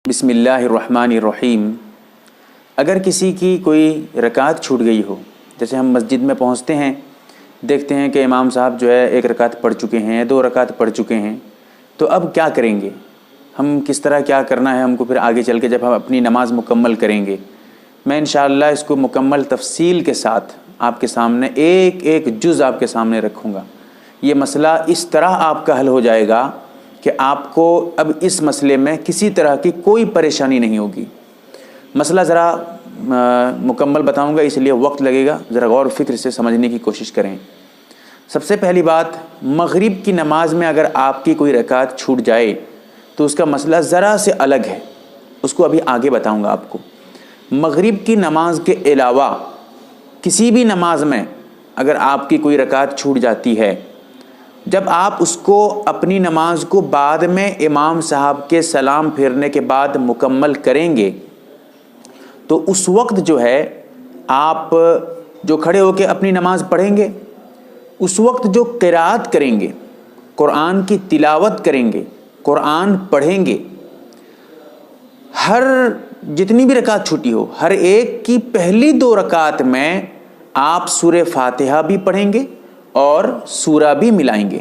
بسم اللہ الرحمن الرحیم۔ اگر کسی کی کوئی رکعت چھوٹ گئی ہو، جیسے ہم مسجد میں پہنچتے ہیں، دیکھتے ہیں کہ امام صاحب جو ہے ایک رکعت پڑھ چکے ہیں، دو رکعت پڑھ چکے ہیں، تو اب کیا کریں گے؟ ہم کس طرح کیا کرنا ہے ہم کو پھر آگے چل کے جب ہم اپنی نماز مکمل کریں گے؟ میں انشاءاللہ اس کو مکمل تفصیل کے ساتھ آپ کے سامنے ایک ایک جز آپ کے سامنے رکھوں گا۔ یہ مسئلہ اس طرح آپ کا حل ہو جائے گا کہ آپ کو اب اس مسئلے میں کسی طرح کی کوئی پریشانی نہیں ہوگی۔ مسئلہ ذرا مکمل بتاؤں گا، اس لیے وقت لگے گا، ذرا غور و فکر سے سمجھنے کی کوشش کریں۔ سب سے پہلی بات، مغرب کی نماز میں اگر آپ کی کوئی رکعت چھوٹ جائے تو اس کا مسئلہ ذرا سے الگ ہے، اس کو ابھی آگے بتاؤں گا آپ کو۔ مغرب کی نماز کے علاوہ کسی بھی نماز میں اگر آپ کی کوئی رکعت چھوٹ جاتی ہے، جب آپ اس کو اپنی نماز کو بعد میں امام صاحب کے سلام پھیرنے کے بعد مکمل کریں گے تو اس وقت جو ہے آپ جو کھڑے ہو کے اپنی نماز پڑھیں گے، اس وقت جو قرات کریں گے، قرآن کی تلاوت کریں گے، قرآن پڑھیں گے، ہر جتنی بھی رکعت چھوٹی ہو، ہر ایک کی پہلی دو رکعت میں آپ سورہ فاتحہ بھی پڑھیں گے اور سورہ بھی ملائیں گے۔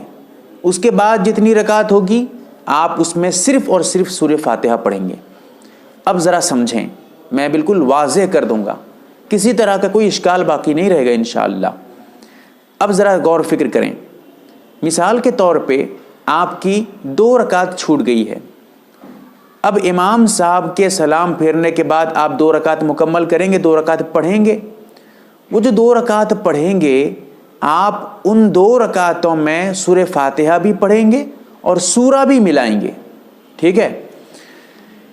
اس کے بعد جتنی رکعت ہوگی آپ اس میں صرف اور صرف سورہ فاتحہ پڑھیں گے۔ اب ذرا سمجھیں، میں بالکل واضح کر دوں گا، کسی طرح کا کوئی اشکال باقی نہیں رہے گا انشاءاللہ۔ اب ذرا غور و فکر کریں۔ مثال کے طور پہ آپ کی دو رکعت چھوٹ گئی ہے، اب امام صاحب کے سلام پھیرنے کے بعد آپ دو رکعت مکمل کریں گے، دو رکعت پڑھیں گے۔ وہ جو دو رکعت پڑھیں گے آپ ان دو رکعتوں میں سورہ فاتحہ بھی پڑھیں گے اور سورہ بھی ملائیں گے، ٹھیک ہے؟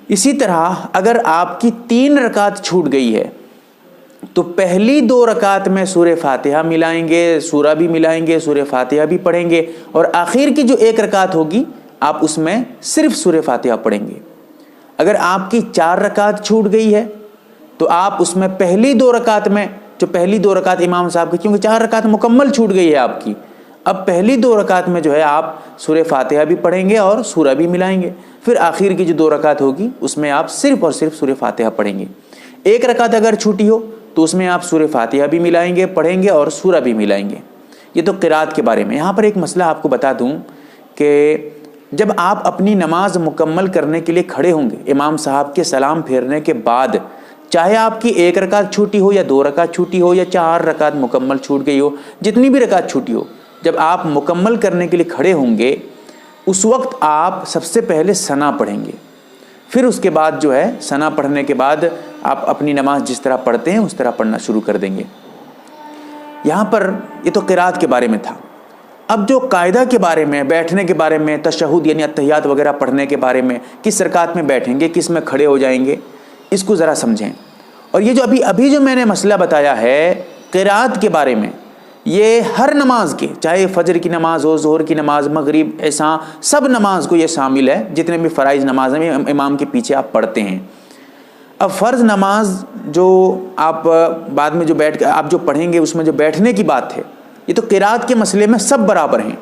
اسی طرح اگر آپ کی تین رکعت چھوٹ گئی ہے تو پہلی دو رکعت میں سورہ فاتحہ ملائیں گے، سورہ بھی ملائیں گے، سورہ فاتحہ بھی پڑھیں گے، اور آخر کی جو ایک رکعت ہوگی آپ اس میں صرف سورہ فاتحہ پڑھیں گے۔ اگر آپ کی چار رکعت چھوٹ گئی ہے تو آپ اس میں پہلی دو رکعت میں، جو پہلی دو رکعت امام صاحب کی، کیونکہ چار رکعت مکمل چھوٹ گئی ہے آپ کی، اب پہلی دو رکعت میں جو ہے آپ سورہ فاتحہ بھی پڑھیں گے اور سورہ بھی ملائیں گے، پھر آخر کی جو دو رکعت ہوگی اس میں آپ صرف اور صرف سورہ فاتحہ پڑھیں گے۔ ایک رکعت اگر چھوٹی ہو تو اس میں آپ سورہ فاتحہ بھی ملائیں گے، پڑھیں گے اور سورہ بھی ملائیں گے۔ یہ تو قرات کے بارے میں۔ یہاں پر ایک مسئلہ آپ کو بتا دوں کہ جب آپ اپنی نماز مکمل کرنے کے لیے کھڑے ہوں گے امام صاحب کے سلام پھیرنے کے بعد، چاہے آپ کی ایک رکعت چھوٹی ہو یا دو رکعت چھوٹی ہو یا چار رکعت مکمل چھوٹ گئی ہو، جتنی بھی رکعت چھوٹی ہو، جب آپ مکمل کرنے کے لیے کھڑے ہوں گے اس وقت آپ سب سے پہلے ثنا پڑھیں گے، پھر اس کے بعد جو ہے ثنا پڑھنے کے بعد آپ اپنی نماز جس طرح پڑھتے ہیں اس طرح پڑھنا شروع کر دیں گے۔ یہاں پر یہ تو قرات کے بارے میں تھا۔ اب جو قاعدہ کے بارے میں، بیٹھنے کے بارے میں، تشہد یعنی اتحیات وغیرہ پڑھنے کے بارے میں، کس رکعت میں بیٹھیں گے، کس میں کھڑے ہو جائیں گے، اس کو ذرا سمجھیں۔ اور یہ جو ابھی جو میں نے مسئلہ بتایا ہے قرات کے بارے میں، یہ ہر نماز کے، چاہے فجر کی نماز ہو، ظہر کی نماز، مغرب، عشاء، سب نماز کو یہ شامل ہے، جتنے بھی فرائض نمازیں میں امام کے پیچھے آپ پڑھتے ہیں۔ اب فرض نماز جو آپ بعد میں جو بیٹھ کے آپ جو پڑھیں گے اس میں جو بیٹھنے کی بات ہے، یہ تو قرات کے مسئلے میں سب برابر ہیں،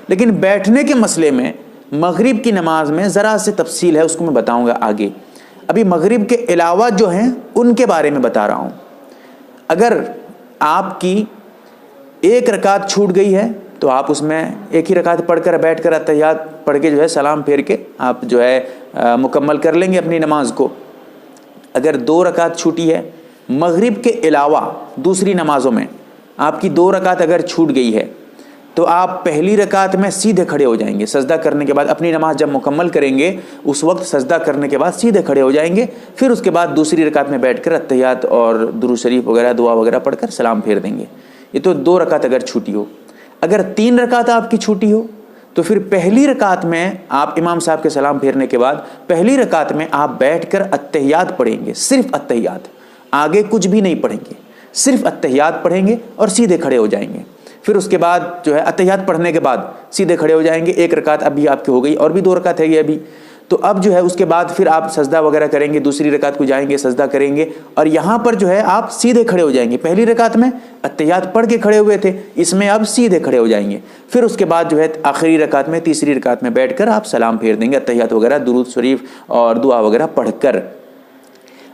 لیکن بیٹھنے کے مسئلے میں مغرب کی نماز میں ذرا سے تفصیل ہے، اس کو میں بتاؤں گا آگے۔ ابھی مغرب کے علاوہ جو ہیں ان کے بارے میں بتا رہا ہوں۔ اگر آپ کی ایک رکعت چھوٹ گئی ہے تو آپ اس میں ایک ہی رکعت پڑھ کر بیٹھ کر اتحیات پڑھ کے جو ہے سلام پھیر کے آپ جو ہے مکمل کر لیں گے اپنی نماز کو۔ اگر دو رکعت چھوٹی ہے مغرب کے علاوہ دوسری نمازوں میں، آپ کی دو رکعت اگر چھوٹ گئی ہے تو آپ پہلی رکعت میں سیدھے کھڑے ہو جائیں گے، سجدہ کرنے کے بعد اپنی نماز جب مکمل کریں گے اس وقت سجدہ کرنے کے بعد سیدھے کھڑے ہو جائیں گے، پھر اس کے بعد دوسری رکعت میں بیٹھ کر اتحیات اور درود شریف وغیرہ دعا وغیرہ پڑھ کر سلام پھیر دیں گے۔ یہ تو دو رکعت اگر چھوٹی ہو۔ اگر تین رکعت آپ کی چھوٹی ہو تو پھر پہلی رکعت میں آپ امام صاحب کے سلام پھیرنے کے بعد پہلی رکعت میں آپ بیٹھ کر اتحیات پڑھیں گے، صرف اتحیات، آگے کچھ بھی نہیں پڑھیں گے، صرف اتحیات پڑھیں گے اور سیدھے کھڑے ہو جائیں گے۔ پھر اس کے بعد جو ہے اتحیات پڑھنے کے بعد سیدھے کھڑے ہو جائیں گے، ایک رکعت ابھی آپ کی ہو گئی اور بھی دو رکعت ہے یہ ابھی، تو اب جو ہے اس کے بعد پھر آپ سجدہ وغیرہ کریں گے، دوسری رکعت کو جائیں گے، سجدہ کریں گے، اور یہاں پر جو ہے آپ سیدھے کھڑے ہو جائیں گے۔ پہلی رکعت میں اتحیات پڑھ کے کھڑے ہوئے تھے، اس میں اب سیدھے کھڑے ہو جائیں گے۔ پھر اس کے بعد جو ہے آخری رکعت میں، تیسری رکعت میں بیٹھ کر آپ سلام پھیر دیں گے، اتحیات وغیرہ، درود شریف اور دعا وغیرہ پڑھ کر۔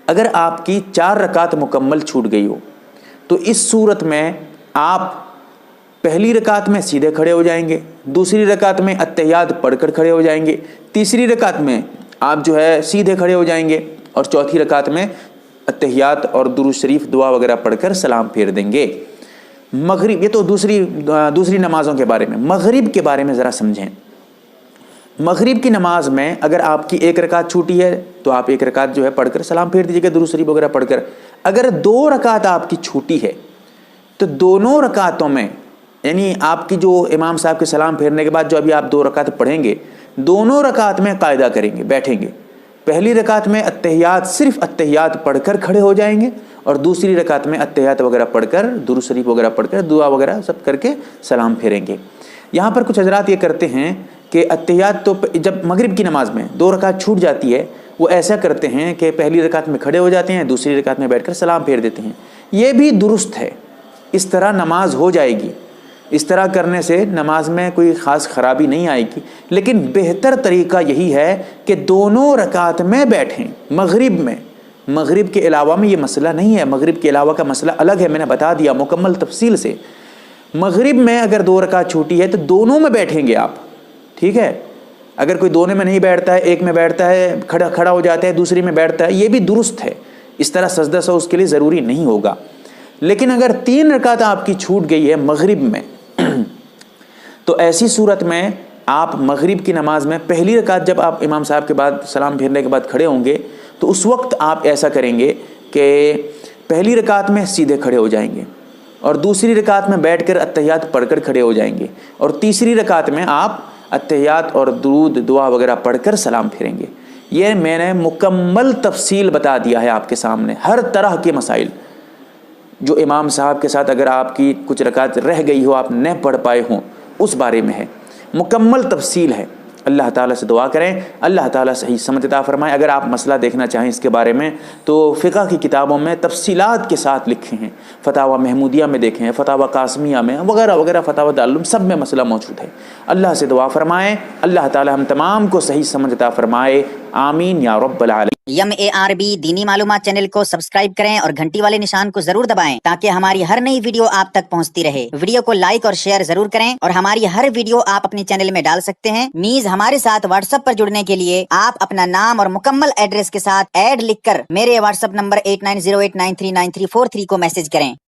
اگر آپ کی 4 رکعت مکمل چھوٹ گئی ہو تو اس صورت میں آپ پہلی رکعت میں سیدھے کھڑے ہو جائیں گے، دوسری رکعت میں اتحیات پڑھ کر کھڑے ہو جائیں گے، تیسری رکعت میں آپ جو ہے سیدھے کھڑے ہو جائیں گے، اور چوتھی رکعت میں اتحیات اور درود شریف دعا وغیرہ پڑھ کر سلام پھیر دیں گے۔ مغرب، یہ تو دوسری نمازوں کے بارے میں۔ مغرب کے بارے میں ذرا سمجھیں۔ مغرب کی نماز میں اگر آپ کی 1 رکعت چھوٹی ہے تو آپ 1 رکعت جو ہے پڑھ کر سلام پھیر دیجیے گا، درود شریف وغیرہ پڑھ کر۔ اگر 2 رکعت آپ کی چھوٹی ہے تو دونوں رکعتوں میں، یعنی آپ کی جو امام صاحب کے سلام پھیرنے کے بعد جو ابھی آپ 2 رکعت پڑھیں گے، دونوں رکعت میں قاعدہ کریں گے، بیٹھیں گے۔ پہلی رکعت میں اتحیات، صرف اتحیات پڑھ کر کھڑے ہو جائیں گے، اور دوسری رکعت میں اتحیات وغیرہ پڑھ کر، درود شریف وغیرہ پڑھ کر، دعا وغیرہ سب کر کے سلام پھیریں گے۔ یہاں پر کچھ حضرات یہ کرتے ہیں کہ اتحیات تو جب مغرب کی نماز میں 2 رکعت چھوٹ جاتی ہے، وہ ایسا کرتے ہیں کہ پہلی رکعت میں کھڑے ہو جاتے ہیں، دوسری رکعت میں بیٹھ کر سلام پھیر دیتے ہیں۔ یہ بھی درست ہے، اس طرح نماز ہو جائے گی، اس طرح کرنے سے نماز میں کوئی خاص خرابی نہیں آئے گی، لیکن بہتر طریقہ یہی ہے کہ دونوں رکعت میں بیٹھیں۔ مغرب میں، مغرب کے علاوہ میں یہ مسئلہ نہیں ہے، مغرب کے علاوہ کا مسئلہ الگ ہے، میں نے بتا دیا مکمل تفصیل سے۔ مغرب میں اگر 2 رکعت چھوٹی ہے تو دونوں میں بیٹھیں گے آپ، ٹھیک ہے؟ اگر کوئی دونوں میں نہیں بیٹھتا ہے، ایک میں بیٹھتا ہے، کھڑا ہو جاتا ہے، دوسری میں بیٹھتا ہے، یہ بھی درست ہے، اس طرح سجدہ سو اس کے لیے ضروری نہیں ہوگا۔ لیکن اگر 3 رکعت آپ کی چھوٹ گئی ہے مغرب میں تو ایسی صورت میں آپ مغرب کی نماز میں پہلی رکعت جب آپ امام صاحب کے بعد سلام پھیرنے کے بعد کھڑے ہوں گے تو اس وقت آپ ایسا کریں گے کہ پہلی رکعت میں سیدھے کھڑے ہو جائیں گے، اور دوسری رکعت میں بیٹھ کر اتحیات پڑھ کر کھڑے ہو جائیں گے، اور تیسری رکعت میں آپ اتحیات اور درود دعا وغیرہ پڑھ کر سلام پھیریں گے۔ یہ میں نے مکمل تفصیل بتا دیا ہے آپ کے سامنے، ہر طرح کے مسائل جو امام صاحب کے ساتھ اگر آپ کی کچھ رکعت رہ گئی ہو، آپ نہ پڑھ پائے ہوں، اس بارے میں ہے، مکمل تفصیل ہے۔ اللہ تعالیٰ سے دعا کریں اللہ تعالیٰ صحیح سمجھ عطا فرمائے۔ اگر آپ مسئلہ دیکھنا چاہیں اس کے بارے میں تو فقہ کی کتابوں میں تفصیلات کے ساتھ لکھے ہیں، فتاوی محمودیہ میں دیکھیں، فتاوی قاسمیہ میں وغیرہ وغیرہ، فتاوی دارالعلوم، سب میں مسئلہ موجود ہے۔ اللہ سے دعا فرمائیں اللہ تعالیٰ ہم تمام کو صحیح سمجھ عطا فرمائے، آمین یا رب العالمین۔ MARB دینی معلومات چینل کو سبسکرائب کریں اور گھنٹی والے نشان کو ضرور دبائیں تاکہ ہماری ہر نئی ویڈیو آپ تک پہنچتی رہے۔ ویڈیو کو لائک اور شیئر ضرور کریں، اور ہماری ہر ویڈیو آپ اپنے چینل میں ڈال سکتے ہیں۔ نیز ہمارے ساتھ واٹس ایپ پر جڑنے کے لیے آپ اپنا نام اور مکمل ایڈریس کے ساتھ ایڈ لکھ کر میرے واٹس ایپ نمبر 8908939343 کو میسج کریں۔